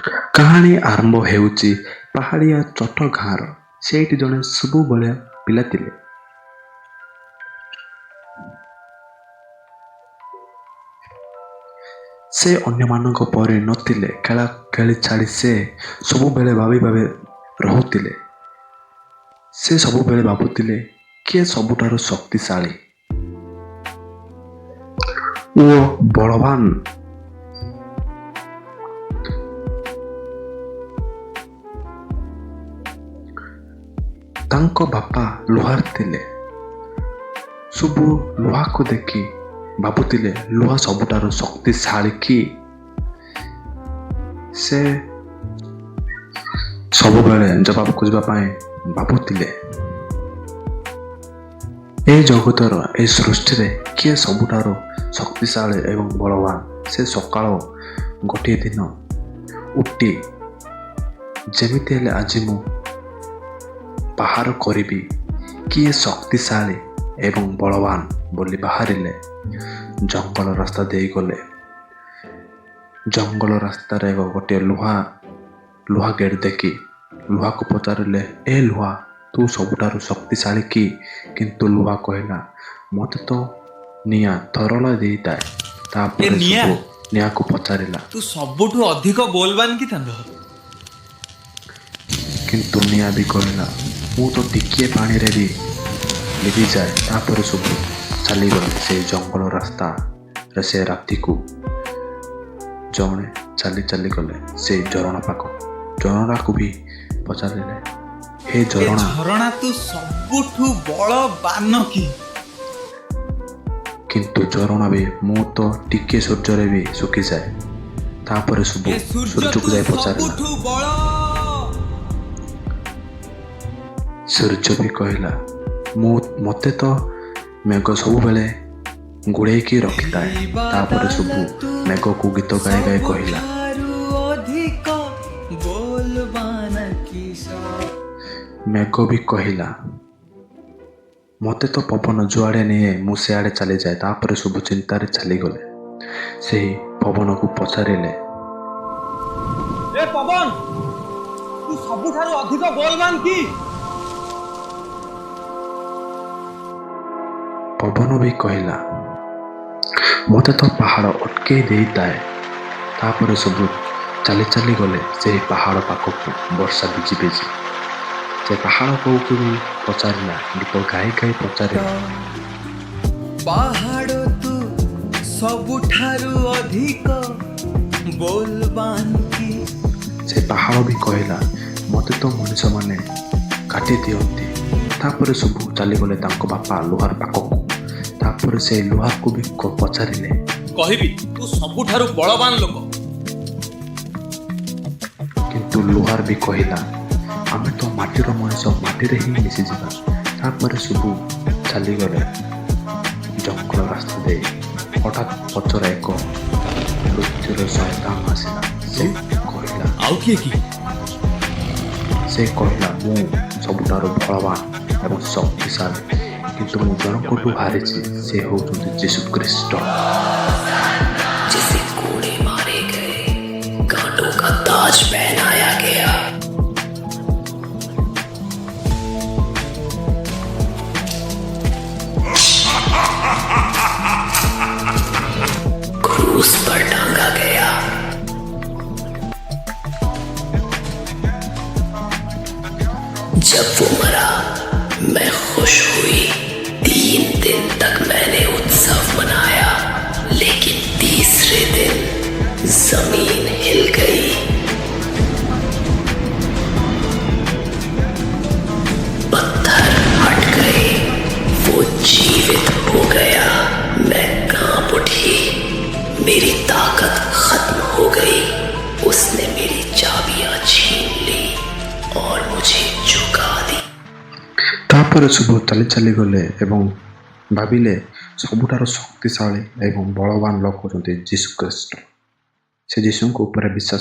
କାହାଣୀ ଆରମ୍ଭ ହେଉଛି ପାହାଡ଼ିଆ ଚଟ ଗାଁର। ସେଇଠି ଜଣେ ସୁବୁ ଭଳିଆ ପିଲା ଥିଲେ। ସେ ଅନ୍ୟମାନଙ୍କ ପରି ନଥିଲେ। ଖେଳା ଖେଳି ଛାଡ଼ି ସେ ସବୁବେଳେ ଭାବି ରହୁଥିଲେ। ସେ ସବୁବେଳେ ଭାବୁଥିଲେ କିଏ ସବୁଠାରୁ ଶକ୍ତିଶାଳୀ ଓ ବଳବାନ। ତାଙ୍କ ବାପା ଲୁହାର ଥିଲେ। ସୁବୁ ଲୁହାକୁ ଦେଖି ଭାବୁଥିଲେ ଲୁହା ସବୁଠାରୁ ଶକ୍ତିଶାଳୀ କି? ସେ ସବୁବେଳେ ଜବାବ ଖୋଜିବା ପାଇଁ ଭାବୁଥିଲେ। ଏ ଜଗତର ଏ ସୃଷ୍ଟିରେ କିଏ ସବୁଠାରୁ ଶକ୍ତିଶାଳୀ ଏବଂ ବଳବାନ? ସେ ସକାଳ ଗୋଟିଏ ଦିନ ଉଠି ଯେମିତି ହେଲେ ଆଜି ମୁଁ ବାହାର କରିବି କିଏ ଶକ୍ତିଶାଳୀ ଏବଂ ବଳବାନ ବୋଲି ବାହାରିଲେ। ଜଙ୍ଗଲ ରାସ୍ତା ଦେଇ ଗଲେ। ଜଙ୍ଗଲ ରାସ୍ତାରେ ଗୋଟିଏ ଲୁହା ଗେଟ୍ ଦେଖି ଲୁହାକୁ ପଚାରିଲେ, ଏ ଲୁହା, ତୁ ସବୁଠାରୁ ଶକ୍ତିଶାଳୀ କି? କିନ୍ତୁ ଲୁହା କହିଲା, ମୋତେ ତ ନିଆଁ ତରଳ ଦେଇଥାଏ। ତାପରେ ସୁବୁ ନିଆଁକୁ ପଚାରିଲା, ତୁ ସବୁଠୁ ଅଧିକ ବୋଲବାନ କି ତାଙ୍କ? କିନ୍ତୁ ନିଆଁ ବି କହିଲା, ମୁଁ ତ ଟିକିଏ ପାଣିରେ ବି ଲିଭିଯାଏ। ତାପରେ ସୁବୁ ଚାଲିଗଲେ ସେଇ ଜଙ୍ଗଲ ରାସ୍ତାରେ। ସେ ରାତିକୁ ଜଣେ ଚାଲିଗଲେ ସେଇ ଝରଣା ପାଖକୁ। ଝରଣାକୁ ବି ପଚାରିଲେ, ହେ ଝରଣା, ତୁ ସବୁଠୁ ବଳବାନ କି? କିନ୍ତୁ ଝରଣା ବି, ମୁଁ ତ ଟିକେ ସୂର୍ଯ୍ୟରେ ବି ଶୁଖିଯାଏ। ତାପରେ ସୁବୁ ସୂର୍ଯ୍ୟକୁ ଯାଇ ପଚାରିଲା। ସୂର୍ଯ୍ୟ ବି କହିଲା, ମୋତେ ତ ମେଘ ସବୁବେଳେ ଘୋଡ଼େଇକି ରଖିଥାଏ। ତାପରେ ସୁବୁ ମେଘକୁ ଗୀତ ଗାଇ କହିଲା, ମେଘ ବି କହିଲା, ମୋତେ ତ ପବନ ଯୁଆଡ଼େ ନିଏ ମୁଁ ସେଆଡ଼େ ଚାଲିଯାଏ। ତାପରେ ସୁବୁ ଚିନ୍ତାରେ ଚାଲିଗଲେ। ସେହି ପବନକୁ ପଚାରିଲେ, ଏ ପବନ, ତୁ ସବୁଠାରୁ ଅଧିକ ବୋଲବାନ କି? ପବନ ବି କହିଲା, ମୋତେ ତ ପାହାଡ଼ ଅଟକେଇ ଦେଇଥାଏ। ତାପରେ ସବୁ ଚାଲିଗଲେ ସେହି ପାହାଡ଼ ପାଖକୁ। ବର୍ଷା ଭିଜି ସେ ପାହାଡ଼କୁ ବି ପଚାରିଲା, ଗୀତ ଗାଇ ପଚାରିଲା, ପାହାଡ଼ ତୁ ସବୁଠାରୁ ଅଧିକ ବୋଲବାନ କି? ସେ ପାହାଡ଼ ବି କହିଲା, ମୋତେ ତ ମଣିଷମାନେ କାଟି ଦିଅନ୍ତି। ତାପରେ ସବୁ ଚାଲିଗଲେ ତାଙ୍କ ବାପା ଲୁହାର ପାଖକୁ। ତାପରେ ସେ ଲୁହାକୁ ବି ପଚାରିଲେ, କହିବି ତୁ ସବୁଠାରୁ ବଳବାନ ଲୋକ? କିନ୍ତୁ ଲୁହାର ବି କହିଲା, ଆମେ ତ ମାଟିର ମଣିଷ, ମାଟିରେ ହିଁ ମିଶିଯିବା। ତାପରେ ସବୁ ଚାଲିଗଲେ ଜଙ୍ଗଲ ରାସ୍ତା ଦେଇ। ହଠାତ୍ ପଛରେ ଏକ ମୃତ୍ୟୁର ଶୟତାନ ଆସିଲା। ସେ କହିଲା, ଆଉ କିଏ କି? ସେ କହିଲା, ମୁଁ ସବୁଠାରୁ ବଳବାନ ଏବଂ ଶକ୍ତିଶାଳୀ, କିନ୍ତୁ ମୁଁ ଜଣଙ୍କଠୁ ହାରିଛି। ସେ ହେଉଛନ୍ତି ଯୀଶୁଖ୍ରୀଷ୍ଟ। जिसे कोड़े मारे गए, कांटों का ताज पहनाया गया। क्रूस पर टांगा गया। जब वो मरा, मैं खुश हुई। 3 दिन तक मैंने उत्सव मनाया, लेकिन तीसरे दिन जमीन हिल गई। पत्थर हट गए, वो जीवित हो गया। मैं कांप उठी, मेरी ताकत खत्म हो गई। उसने मेरी चाबियां छीन ली और मुझे झुका दी। ତାପରେ ସବୁ ଚାଲିଗଲେ ଏବଂ ଭାବିଲେ ସବୁଠାରୁ ଶକ୍ତିଶାଳୀ ଏବଂ ବଳବାନ ଲୋକ ହେଉଛନ୍ତି ଯୀଶୁଖ୍ରୀଷ୍ଟ। ସେ ଯୀଶୁଙ୍କ ଉପରେ ବିଶ୍ୱାସ